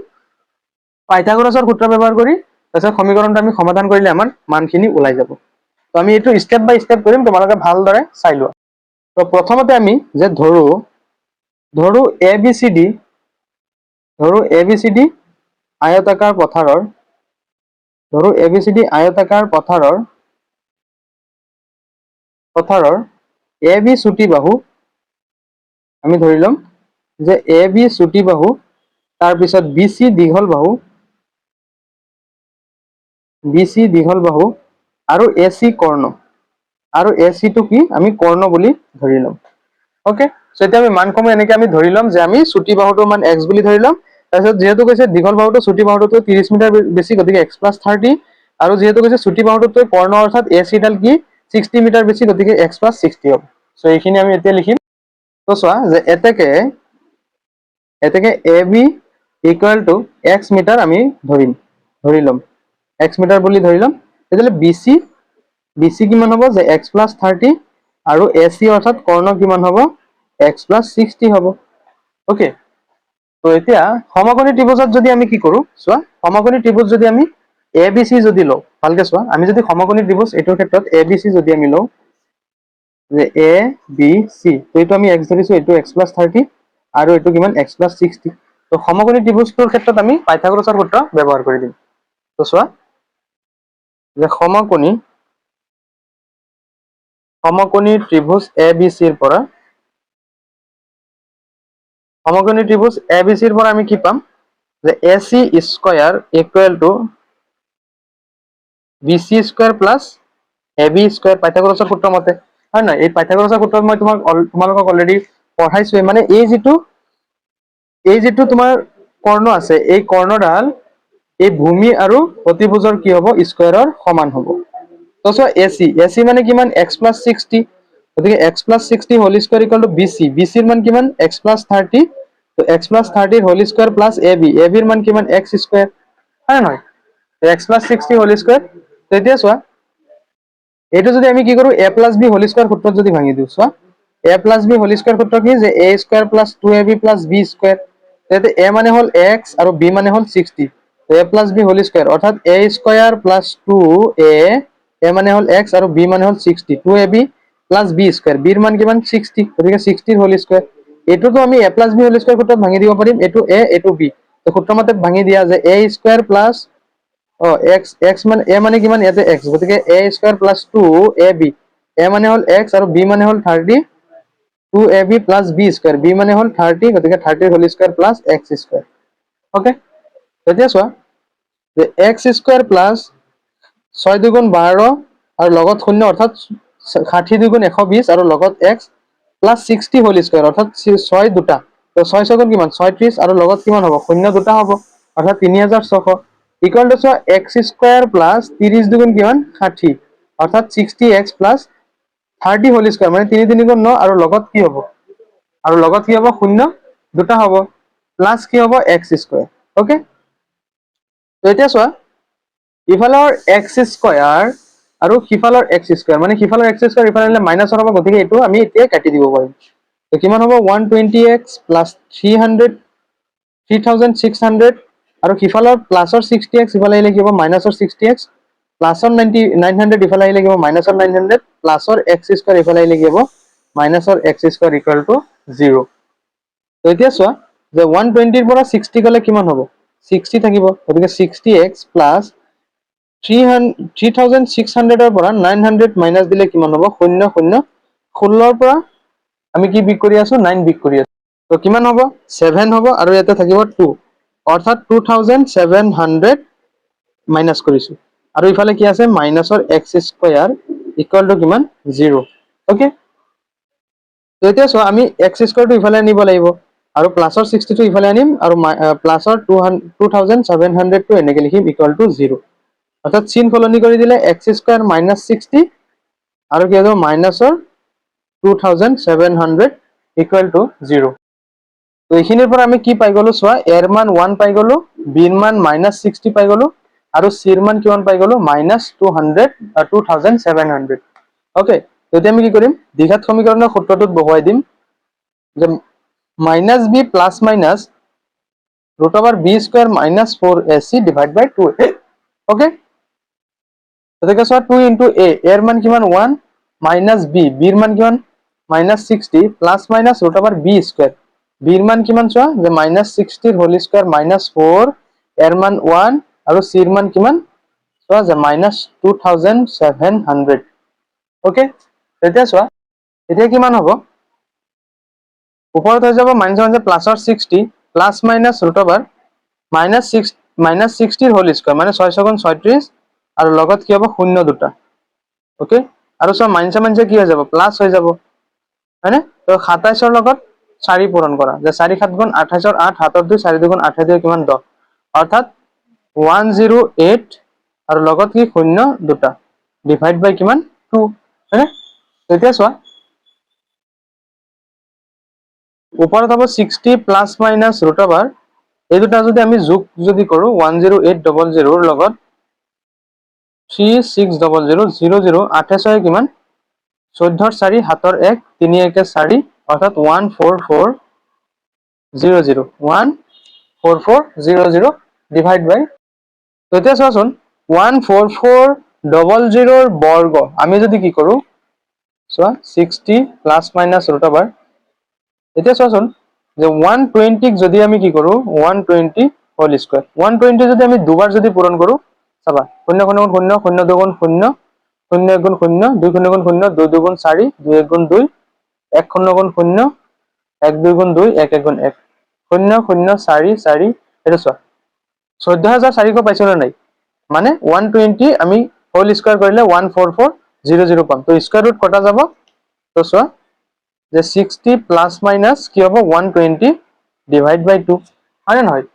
পাইথাগোৰাছৰ সূত্ৰ ব্যৱহাৰ কৰি তাৰপিছত সমীকৰণটো আমি সমাধান কৰিলে আমাৰ মানখিনি ওলাই যাব তো আমি এইটো স্টেপ বাই স্টেপ কৰিম তোমালোকে ভালদৰে চাই লোৱা তো প্ৰথমতে আমি যে ধৰো ABCD আয়তাকাৰ পথাৰৰ AB চুটি বাহু আমি ধৰি লম যে AB চুটি বাহু তাৰ পিছত BC দীঘল বাহু আৰু AC কৰ্ণ আৰু AC টো কি আমি কৰ্ণ বুলি ধৰি লম ওকে সো এতিয়া আমি মানসমূহ এনেকৈ আমি ধৰি লম যে আমি চুটি বাহুটোৰ মান x বুলি ধৰি লম তাৰপিছত যেহেতু কৈছে দীঘল বাহুটো চুটি বাহুটোতকৈ 30 মিটাৰ বেছি গতিকে x + 30 আৰু যেহেতু কৈছে চুটি বাহুটোতকৈ কৰ্ণ অৰ্থাৎ AC ডাল কি 60 মিটাৰ বেছি গতিকে x + 60 হ'ব সো এইখিনি আমি এতিয়া লিখিম তো চোৱা যে এতেকে AB = x মিটাৰ আমি ধৰি লম x মিটাৰ বুলি ধৰি লম তেতিয়াহ'লে BC কিমান হ'ব যে x + 30 আৰু AC অৰ্থাৎ কৰ্ণ কিমান হ'ব x + 60 হ'ব ওকে তো এতিয়া সমকোণী ত্ৰিভুজত যদি আমি কি কৰো চোৱা সমকোণী ত্ৰিভুজ যদি আমি ABC যদি লও ভালকে চোৱা আমি যদি সমকোণী ত্ৰিভুজ এটোৰ ক্ষেত্ৰত ABC যদি আমি লও যে ABC তো এটো আমি x ধৰিছো এটো x + 30 আৰু এটো কিমান x + 60 তো সমকোণী ত্ৰিভুজটোৰ ক্ষেত্ৰত আমি পাইথাগোৰাছৰ সূত্ৰ ব্যৱহাৰ কৰি দিম তো চোৱা যে সমকোণী ত্ৰিভুজ ABCৰ পৰা সমকোণী ত্ৰিভুজ ABCৰ পৰা আমি কি পাম যে AC square = BC square plus AB square পাইথাগোৰাছৰ সূত্ৰ মতে হয় না এই পাইথাগোৰাছৰ সূত্ৰত মই তোমালোকক অলৰেডি পঢ়াইছোৱে মানে এই যেটো তোমাৰ কৰ্ণ আছে এই কৰ্ণডাল এই ভূমি আৰু অতিভুজৰ কি হ'ব স্কয়াৰৰ সমান হ'ব তো চোৱা AC মানে কিমান x + 60 গতিকে x + 60 হোল স্কয়াৰ = BC ৰ মান কিমান x + 30 তো x + 30 whole square plus AB ৰ মান কিমান x স্কয়াৰ হয় নহয় x + 60 হোল স্কয়াৰ তেতিয়া চোৱা এইটো যদি আমি কি কৰো a + b হোল স্কয়াৰ সূত্ৰত যদি ভাঙি দিও চোৱা a + b হোল স্কয়াৰ সূত্ৰ কি যে a square + 2ab + b square তেতে a মানে হল x আৰু b মানে হল 60 তো a + b হোল স্কয়াৰ অৰ্থাৎ a স্কয়াৰ + 2a মানে হল x আৰু b মানে হল 60 2ab + b স্কয়াৰ b ৰ মান কিমান 60 গতিকে 60 হোল স্কয়াৰ এটোটো আমি a + b হোল স্কয়াৰ সূত্ৰত ভাঙি দিব পাৰিম এটো a এটো b তো সূত্ৰ মতে ভাঙি দিয়া যে a স্কয়াৰ প্লাস x মানে a মানে কিমান ইয়াতে x গতিকে a square plus 2ab a মানে হল x আৰু b মানে হল 30 2ab plus b square b মানে হল 30 গতিকে 30 whole square plus x square okay তেতিয়া চোৱা যে x স্কয়াৰ প্লাস 6 দুগুণ 12 আৰু লগত 0 অৰ্থাৎ 60 দুগুণ 120 আৰু লগত x প্লাস 60 হোল স্কয়াৰ অৰ্থাৎ 6 দুটা তো 6 6 কিমান 36 আৰু লগত কিমান হ'ব 0 দুটা হ'ব অৰ্থাৎ 3600 equal to x square plus 30 দুগুণ কিমান 60 অর্থাৎ 60x প্লাস 30 হোল স্কয়ার মানে 3 3 গুণ 9 আৰু লগত কি হ'ব 0 দুটা হ'ব প্লাস কি হ'ব x স্কয়ার ওকে তো এতিয়া চোৱা ইফালৰ x স্কয়াৰ আৰু সিফালৰ x স্কয়াৰ মানে সিফালৰ x স্কয়ার ইফালে আনিলে মাইনাস হ'ব গতিকে এটো আমি এতিয়া কাটি দিব পাৰিম তো কিমান হ'ব 120x প্লাস 3600 আৰু সিফালৰ প্লাসৰ 60x ইফালে আহিলে কি হ'ব মাইনাসৰ 60x প্লাসৰ 900 ইফালে আহিলে কি হ'ব মাইনাসৰ 900 প্লাসৰ x স্কয়াৰ ইফালে আহিলে কি হ'ব মাইনাসৰ x স্কয়াৰ = 0 তো এতিয়া চোৱা যে 120 ৰ পৰা 60 গলে কিমান হ'ব 60 থাকিব গতিকে 60x প্লাস 3600 ৰ পৰা 900 মাইনাস দিলে কিমান হ'ব 0 0 16 ৰ পৰা আমি কি বিক কৰি আছো 9 বিক কৰি আছো তো কিমান হ'ব 7 হ'ব আৰু ইয়াতে থাকিব 2 অৰ্থাৎ 2700 মাইনাস কৰিছো আৰু ইফালে কি আছে মাইনাসৰ x স্কয়াৰ = কিমান 0 ওকে তো এতিয়া চোৱা আমি x স্কয়াৰটো ইফালে আনিব লাগিব আৰু প্লাসৰ 60 টো ইফালে আনিম আৰু প্লাসৰ 2700 টো এনেকে লিখিম = 0 অৰ্থাৎ চিন সলনি কৰি দিলে x স্কয়াৰ - 60 আৰু কি হ'ব মাইনাসৰ 2700 = 0 তো এইখিনিৰ পৰা আমি কি পাই গলো চোৱা a ৰ মান 1 পাই গলো b ৰ মান -60 পাই গলো আৰু c ৰ মান কিমান পাই গলো -2700 ওকে এতিয়া আমি কি কৰিম দ্বিঘাত সমীকৰণৰ সূত্ৰটোত বহুৱাই দিম যে -b plus minus √b² - 4ac / 2 okay গতিকে চোৱা 2 * a এৰ মান কিমান 1 - b ৰ মান কিমান minus 60 plus minus root over b square b এর মান কিমান চোৱা যে minus 60 এৰ whole square minus 4 এৰ মান 1 আৰু c এৰ মান কিমান চোৱা যে minus 2700 ওকে এতিয়া চোৱা এতিয়া কিমান হ'ব ওপৰত হৈ যাব minus plus or 60 plus minus root over minus 60 এর whole square মানে 6 গুণ 36 আৰু লগত কি হ'ব শূন্য দুটা ওকে আৰু চোৱা মাইনাছে কি হৈ যাব প্লাস হৈ যাব হয়নে তো 27 এর লগত 4 পূৰণ কৰা যে 4 7 গুণ 28 এৰ 8 হাতৰ 2 4 2 গুণ 28 দিয়ে কিমান 10 অৰ্থাৎ 108 আৰু লগত কি শূন্য দুটা ডিভাইড বাই কিমান 2 হয়নে তেতিয়া চোৱা ওপৰত হ'ব 60 প্লাস মাইনাস root over এই দুটা যদি আমি যোগ যদি কৰো 10800 এৰ লগত 3600 00 28 কিমান 14 4 হাতৰ 1 3 1 4 অৰ্থাৎ 14400 14400 ডিভাইড বাই তেতিয়া চোৱাচোন 14400 এৰ বৰ্গ আমি যদি কি কৰো চোৱা 60 প্লাস মাইনাস root over এতিয়া চোৱাচোন যে 120 যদি আমি কি কৰো 120 হোল স্কয়াৰ 120 যদি আমি দুবাৰ যদি পূৰণ কৰো চাবা 0 0 0 0 2 গুণ 0 0 1 গুণ 0 2 0 গুণ 0 2 2 গুণ 4 2 1 গুণ 2 1 0 গুণ 0 1 2 গুণ 2 1 1 গুণ 1 0 0 4 4 এটা চোৱা 14400 পাইছো না নাই মানে 120 আমি হোল স্কয়াৰ কৰিলে 14400 পাম তো স্কয়াৰ ৰুট কটা যাব তো চোৱা যে 60 প্লাস মাইনাস কি হ'ব 120 ডিভাইড বাই 2 হয় নহয়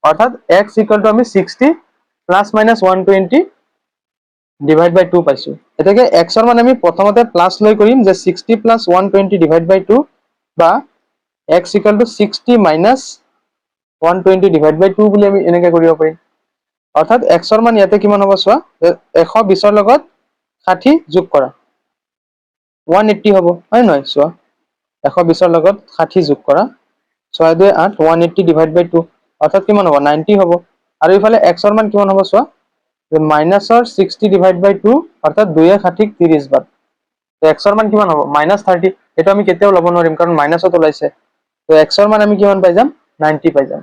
অর্থাৎ x ইকুয়াল টু আমি 60 প্লাস মাইনাস 120 ডিভাইড বাই 2 পাইছো এটাকে x এর মান আমি প্রথমতে প্লাস লৈ কৰিম যে 60 প্লাস 120 ডিভাইড বাই 2 বা x equal to 60 minus 120 divide by 2 বুলি আমি এনেকে কৰিব পাৰিম অৰ্থাৎ x এৰ মান ইয়াতে কিমান হ'ব চোৱা 120 এৰ লগত 60 যোগ কৰা 180 হ'ব হয় নহয় চোৱা 120 এৰ লগত 60 যোগ কৰা 6 2 8 180 ডিভাইড বাই 2 অৰ্থাৎ কিমান হ'ব 90 হ'ব আৰু ইফালে x এৰ মান কিমান হ'ব চোৱা যে মাইনাসৰ 60 ডিভাইড বাই 2 অৰ্থাৎ 2 এ 60 30 বাৰ তো x এৰ মান কিমান হ'ব -30 এটা আমি কেতিয়াও লব নোৱাৰিম কাৰণ মাইনাসত ওলাইছে তো x এর মান আমি কিমান পাই যাম 90 পাই যাম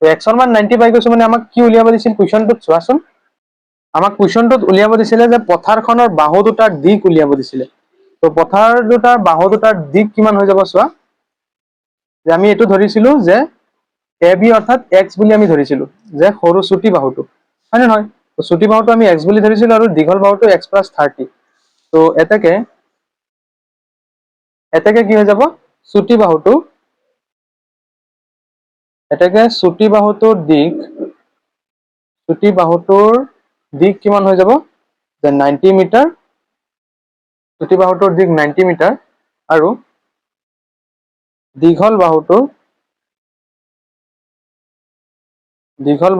তো x এর মান 90 পাই গৈছো মানে আমাক কি উলিয়াব দিছিল কোৱেশ্চনটোত চোৱাচোন আমাক কোৱেশ্চনটোত উলিয়াব দিছিলে যে পথাৰখনৰ বাহু দুটাৰ দিক উলিয়াব দিছিলে তো পথাৰ দুটাৰ বাহু দুটাৰ দিক কিমান হৈ যাব চোৱা যে আমি এটো ধৰিছিলো যে AB অৰ্থাৎ x বুলি আমি ধৰিছিলো যে সৰু ছুটি বাহুটো হয় নহয় তো ছুটি বাহুটো আমি x বুলি ধৰিছিলো আৰু দীঘল বাহুটো x + 30 তো এটাকে কি হৈ যাব ছুটি বাহুটো এটাকে ছুটি বাহুটোৰ দিক কিমান হৈ যাব যে 90 মিটাৰ ছুটি বাহুটোৰ দিক 90 মিটাৰ আৰু দীঘল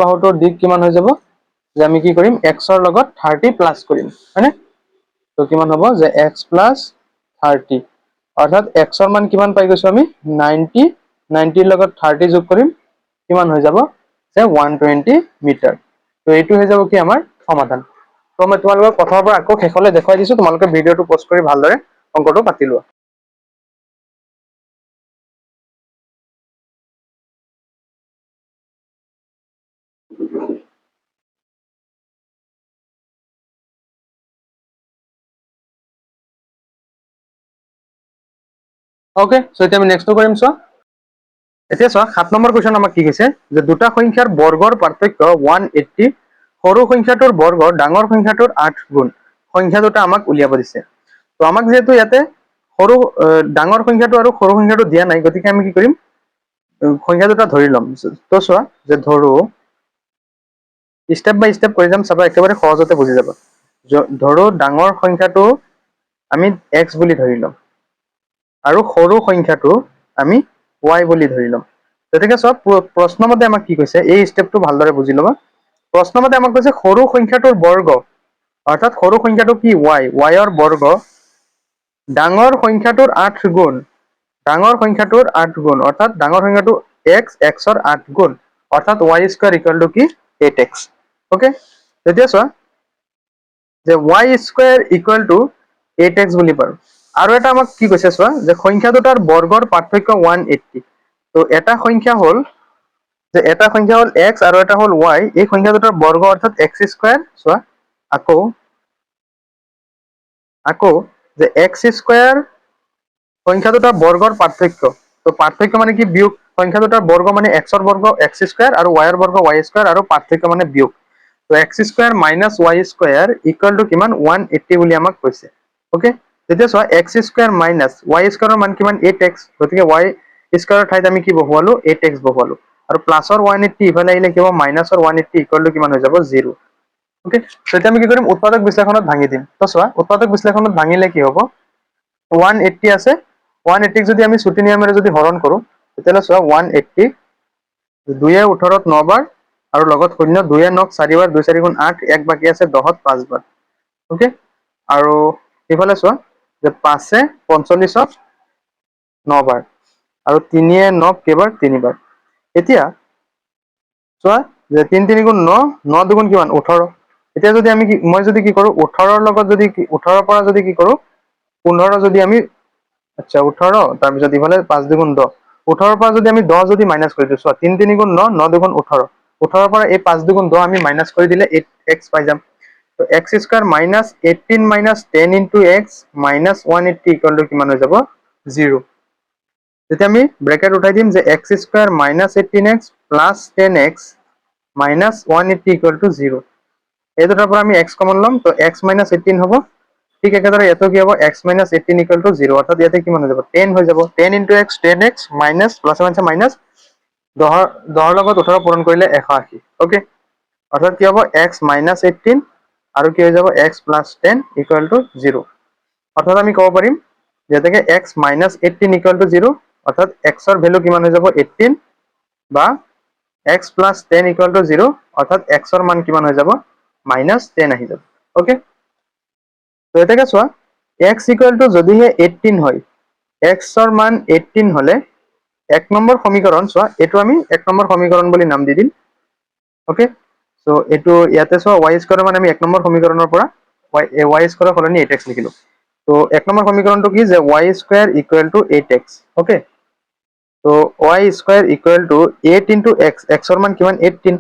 বাহুটোৰ দিক কিমান হৈ যাব যে আমি কি কৰিম x ৰ লগত 30 প্লাস কৰিম হয়নে তো কিমান হ'ব যে x + 30 অর্থাৎ x এর মান কিমান পাই গৈছো আমি 90 90 এর লগত 30 যোগ কৰিম কিমান হৈ যাব যে 120 মিটাৰ তো এইটো হৈ যাব কি আমাৰ সমাধান তো মই তোমালোকক প্ৰথমৰ পৰা আকৌ শেষলৈ দেখুৱাই দিছো তোমালোকে ভিডিওটো পজ কৰি ভালদৰে অংকটো পাতি লোৱা ওকে সো এতিয়া আমি নেক্সটটো কৰিম চোৱা এতিয়া চোৱা 7 নম্বৰ কোৱেশ্চন আমাক কি কৈছে যে দুটা সংখ্যাৰ বৰ্গৰ পাৰ্থক্য 180 সৰু সংখ্যাটোৰ বৰ্গ ডাঙৰ সংখ্যাটোৰ 8 গুণ সংখ্যা দুটা আমাক উলিয়াব দিছে তো আমাক যেহেতু ইয়াতে সৰু ডাঙৰ সংখ্যাটো আৰু সৰু সংখ্যাটো দিয়া নাই গতিকে আমি কি কৰিম সংখ্যা দুটা ধৰি লম তো চোৱা যে ধৰো স্টেপ বাই স্টেপ কৰি যাম চাবা একেবাৰে সহজতে বুজি যাবা ধৰো ডাঙৰ সংখ্যাটো আমি x বুলি ধৰি লম আৰু সৰু সংখ্যাটো আমি y বুলি ধৰি লম গতিকে সব প্ৰশ্নমতে আমাক কি কৈছে এই স্টেপটো ভালদৰে বুজি লবা প্ৰশ্নমতে আমাক কৈছে সৰু সংখ্যাটোৰ বৰ্গ অৰ্থাৎ সৰু সংখ্যাটো কি y ৰ বৰ্গ ডাঙৰ সংখ্যাটোৰ 8 গুণ ডাঙৰ সংখ্যাটোৰ 8 গুণ অৰ্থাৎ ডাঙৰ সংখ্যাটো x ৰ 8 গুণ অৰ্থাৎ y² = কি 8x ওকে তেতিয়া চোৱা যে y² = 8x বুলি পাৰো আৰু এটা আমাক কি কৈছে চোৱা যে সংখ্যা দুটাৰ বৰ্গৰ পাৰ্থক্য 180 তো এটা সংখ্যা হ'ল x আৰু এটা হ'ল y এই সংখ্যা দুটাৰ বৰ্গ অৰ্থাৎ x স্কয়াৰ চোৱা আকৌ যে x স্কয়াৰ সংখ্যা দুটাৰ বৰ্গৰ পাৰ্থক্য তো পাৰ্থক্য মানে কি বিয়োগ সংখ্যা দুটাৰ বৰ্গ মানে x ৰ বৰ্গ x স্কয়াৰ আৰু y ৰ বৰ্গ y স্কয়াৰ আৰু পাৰ্থক্য মানে বিয়োগ তো x square minus y square equal to কিমান 180 বুলি আমাক কৈছে ওকে তেতিয়া চোৱা x স্কয়াৰ মাইনাস y স্কয়াৰৰ মান কিমান 8x গতিকে y স্কয়াৰৰ ঠাইত আমি কি বহুৱালো 8x বহুৱালো আৰু প্লাসৰ 180 ইফালে আহিলে কি হ'ব মাইনাসৰ 180 ইকুৱেল টু কিমান হৈ যাব 0 ওকে তো এতিয়া আমি কি কৰিম উৎপাদক বিশ্লেষণত ভাঙি দিম তো চোৱা উৎপাদক বিশ্লেষণত ভাঙিলে কি হ'ব 180 আছে 180 যদি আমি ছুটি নিয়মেৰে যদি হৰণ কৰো তেতিয়াহ'লে চোৱা 180 2 এ 18 ত 9 বাৰ আৰু লগত 0 2 এ 9 4 বাৰ 2 4 গুণ 8 এক বাকি আছে 10 ত 5 বাৰ ওকে আৰু ইফালে চোৱা যে 5 এ 45 ত 9 বাৰ আৰু 3 এ 9 কেইবাৰ 3 বাৰ এতিয়া চোৱা যে 3 3 গুণ 9 9 দুগুণ কিমান 18 এতিয়া যদি আমি মই যদি কি কৰো 18 ৰ লগত যদি 18 পৰা যদি কি কৰো 15 যদি আমি আচ্ছা 18 তাৰপিছত ইফালে 5 দুগুণ 10 18 পৰা যদি আমি 10 যদি মাইনাস কৰি দিওঁ চোৱা 3 3 গুণ 9 9 দুগুণ 18 18 পৰা এই 5 দুগুণ 10 আমি মাইনাস কৰি দিলে 8x পাই যাম তো x square minus 18 minus 10 into x minus 180 equal to কিমান হৈ যাব 0 তেতিয়া আমি ব্ৰেকেট উঠাই দিম যে x square minus 18x plus 10x minus 180 equal to 0 এই দুটাৰ পৰা আমি x কমন ল'ম তো x মাইনাস 18 হ'ব ঠিক একেদৰে ইয়াতো কি হ'ব x মাইনাস 18 ইকুৱেল টু 0 অৰ্থাৎ ইয়াতে কিমান হৈ যাব 10 হৈ যাব 10 into x 10x minus plus minus 10 লগত 18 পূৰণ কৰিলে 180 ওকে অৰ্থাৎ কি হ'ব x মাইনাস 18 আৰু কি হৈ যাব x প্লাস 10 ইকুৱেল টু 0 অৰ্থাৎ আমি ক'ব পাৰিম যেনেকৈ x মাইনাস 18 ইকুৱেল টু 0 অৰ্থাৎ x ৰ ভ্যালু কিমান হৈ যাব 18 বা x প্লাস 10 ইকুৱেল টু 0 অৰ্থাৎ x ৰ মান কিমান হৈ যাব মাইনাস 10 আহি যাব ওকে তো এটাকে চোৱা x ইকুৱেল টু যদিহে 18 হয় x ৰ মান 18 হলে এক নম্বৰ সমীকৰণ চোৱা এটো আমি এক নম্বৰ সমীকৰণ বুলি নাম দি দিম ওকে সো এটো ইয়াতে চোৱা y স্কয়াৰ মানে আমি এক নম্বৰ সমীকৰণৰ পৰা y স্কয়াৰ সলনি 8x লিখিলো তো এক নম্বৰ সমীকৰণটো কি যে y square equal to 8x okay তো y square equal to 8 into x x ৰ মান কিমান 18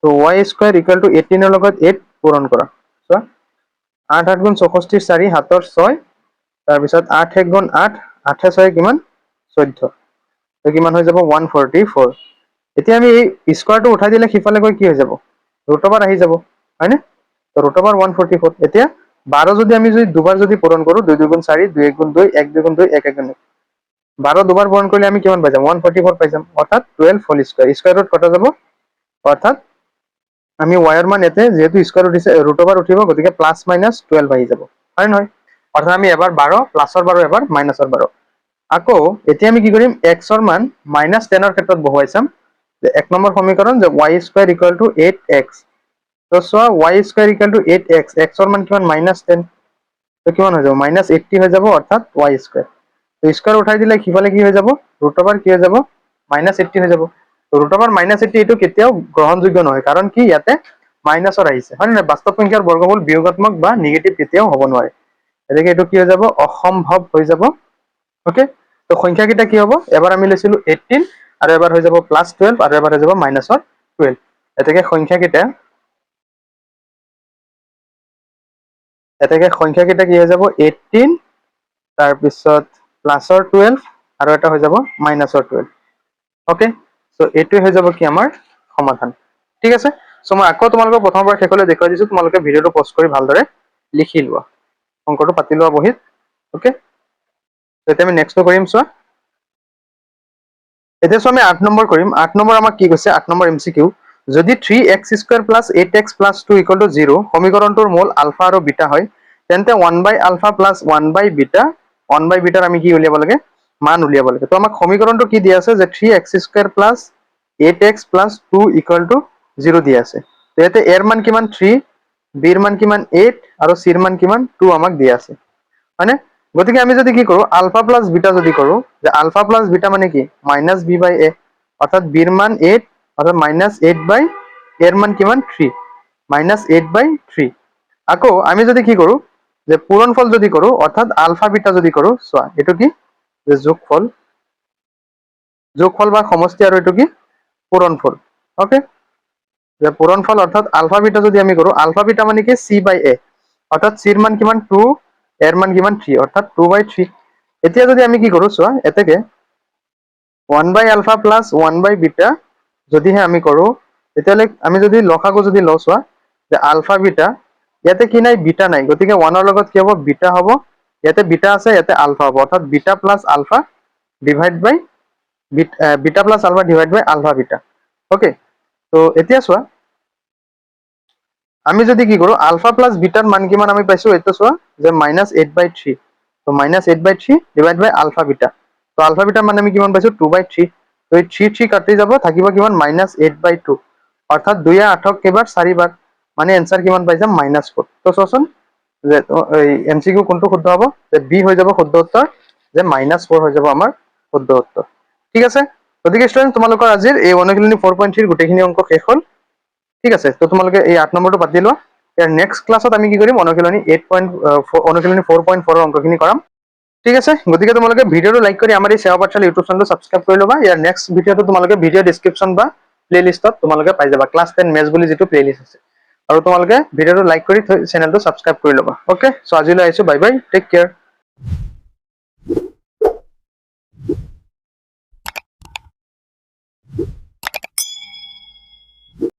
তো y স্কয়াৰ ইকুৱেল টু 18 ৰ লগত 8 পূৰণ কৰা চোৱা 8 8 গুণ 64 4 হাতৰ 6 তাৰপিছত 8 1 গুণ 8 8 6 কিমান 14 তো কিমান হৈ যাব 144 এতিয়া আমি এই স্কয়াৰটো উঠাই দিলে সিফালে গৈ কি হৈ যাব ৰুট ওভাৰ আহি যাব হয়নে তো ৰুট ওভাৰ 144 এতিয়া 12 যদি আমি দুবাৰ যদি পূৰণ কৰো 2 2 গুণ 4 2 1 গুণ 2 1 2 গুণ 2 1 1 গুণ 1 12 দুবাৰ পূৰণ কৰিলে আমি কিমান পাই যাম 144 পাই যাম অৰ্থাৎ 12 হোল স্কয়াৰ স্কয়াৰ ৰুট কটা যাব অৰ্থাৎ আমি y ৰ মান এতে যেহেতু স্কয়াৰ উঠিছে ৰুট ওভাৰ উঠিব গতিকে প্লাস মাইনাস 12 আহি যাব হয় নহয় অৰ্থাৎ আমি এবাৰ 12 প্লাসৰ 12 এবাৰ মাইনাসৰ 12 আকৌ এতিয়া আমি কি কৰিম x ৰ মান মাইনাস 10 ৰ ক্ষেত্ৰত বহুৱাই চাম যে এক নম্বৰ সমীকৰণ যে y square equal to 8x তো চোৱা y square equal to 8x x ৰ মান কিমান মাইনাস 10 তো কিমান হৈ যাব মাইনাস 80 হৈ যাব অৰ্থাৎ y স্কয়াৰ তো স্কয়াৰ উঠাই দিলে কিফালে কি হৈ যাব ৰুট ওভাৰ কি হৈ যাব মাইনাস 80 হৈ যাব তো ৰুট ওভাৰ মাইনাস 80 এটো কেতিয়াও গ্ৰহণযোগ্য নহয় কাৰণ কি ইয়াতে মাইনাসৰ আহিছে হয় না বাস্তৱ সংখ্যাৰ বৰ্গমূল বিয়োগাত্মক বা নেগেটিভ কেতিয়াও হ'ব নোৱাৰে এটাকে এটো কি হৈ যাব অসম্ভৱ হৈ যাব ওকে তো সংখ্যা কিটা কি হ'ব এবাৰ আমি লৈছিলো 18 আৰু এবাৰ হৈ যাব +12 আৰু এবাৰ হৈ যাব -12 এটাকে সংখ্যা কি হৈ যাব 18 তাৰপিছত প্লাসৰ 12 আৰু এটা হৈ যাব মাইনাসৰ 12 ওকে সো এটো হৈ যাব কি আমাৰ সমাধান ঠিক আছে সো মই আকৌ তোমালোকক প্ৰথমৰ পৰা শেষলৈ দেখুৱাই দিছো তোমালোকে ভিডিওটো পজ কৰি ভালদৰে লিখি লোৱা অংকটো পাতি লোৱা বহিত ওকে এতিয়া আমি নেক্সটটো কৰিম চোৱা এতিয়া চোৱা আমি 8 নম্বৰ কৰিম 8 নম্বৰ আমাক কি কৈছে 8 নম্বৰ এমসিকিউ যদি 3x² + 8x + 2 = 0 সমীকৰণটোৰ মূল আলফা আৰু বিটা হয় তেন্তে 1/α + 1/β 1/β আমি কি উলিয়াব লাগে মান উলিয়াব লাগে তো আমাক সমীকৰণটো কি দিয়া আছে যে 3x² + 8x + 2 = 0 দিয়া আছে তো ইয়াতে a ৰ মান কিমান 3 b ৰ মান কিমান 8 আৰু c ৰ মান কিমান 2 আমাক দিয়া আছে হয়নে গতিকে আমি যদি কি কৰো আলফা প্লাস বিটা যদি কৰো যে আলফা প্লাস বিটা মানে কি -b/a অর্থাৎ b এর মান 8 অর্থাৎ -8/a এর মান কিমান 3 -8/3 আকৌ আমি যদি কি কৰো যে পূৰণফল যদি কৰো অৰ্থাৎ আলফা বিটা যদি কৰো চোৱা এটো কি যে যোগফল বা সমষ্টি আৰু এটো কি পূৰণফল ওকে যে পূৰণফল অৰ্থাৎ আলফা বিটা যদি আমি কৰো আলফা বিটা মানে কি c/a অৰ্থাৎ c ৰ মান কিমান 2 a ৰ মান কিমান 3 অৰ্থাৎ 2/3 এতিয়া যদি আমি কি কৰো চোৱা এতেকে 1/alpha plus 1/beta যদিহে আমি কৰো তেতিয়ালে আমি যদি লসাগু যদি লও চোৱা যে আলফা বিটা ইয়াতে কি নাই বিটা নাই গতিকে 1 ৰ লগত কি হ'ব বিটা হ'ব ইয়াতে বিটা আছে ইয়াতে আলফা হ'ব অৰ্থাৎ বিটা প্লাস আলফা ডিভাইড বাই বিটা প্লাস আলফা ডিভাইড বাই আলফা বিটা ওকে তো এতিয়া চোৱা আমি যদি কি কৰো আলফা প্লাস বিটাৰ মান কিমান আমি পাইছো এটো চোৱা যে -8/3 তো -8/3 ডিভাইড বাই আলফা বিটা তো আলফা বিটাৰ মান আমি কিমান পাইছো 2/3 তো এই 3 কাটি যাব থাকিব কিমান -8/2 অৰ্থাৎ 2 এ 8ক কেবাৰ 4 বাৰ মানে এনসাৰ কিমান পাই যাম -4 তো চোৱাচোন যে এই এমসিকিউ কোনটো শুদ্ধ হ'ব যে বি হৈ যাব শুদ্ধ উত্তৰ যে -4 হৈ যাব আমাৰ শুদ্ধ উত্তৰ ঠিক আছে গতিকে ষ্টুডেন্ট তোমালোকৰ আজিৰ এই অনুশীলনী 4.3 গোটেইখিনি অংক শেষ হ'ল ঠিক আছে তো তোমালোকে এই 8 নম্বৰটো পাতি লোৱা ইয়াৰ নেক্সট ক্লাছত আমি কি কৰিম অনুশীলনী 8.4 অনুশীলনী 4.4 ৰ অংকখিনি কৰাম ঠিক আছে গতিকে তোমালোকে ভিডিওটো লাইক কৰি আমাৰ এই সেৱা পাঠশালা ইউটিউব চেনেলটো সাবস্ক্ৰাইব কৰি ল'বা ইয়াৰ নেক্সট ভিডিওটো তোমালোকে ভিডিও ডেসক্ৰিপশন বা প্লেলিষ্টত তোমালোকে পাই যাবা ক্লাস 10 মেথছ বুলি যেটো প্লেলিষ্ট আছে আৰু তোমালোকে ভিডিওটো লাইক কৰি চেনেলটো সাবস্ক্ৰাইব কৰি ল'বা ওকে সো আজিলৈ আহিছো বাই বাই টেক কেয়াৰ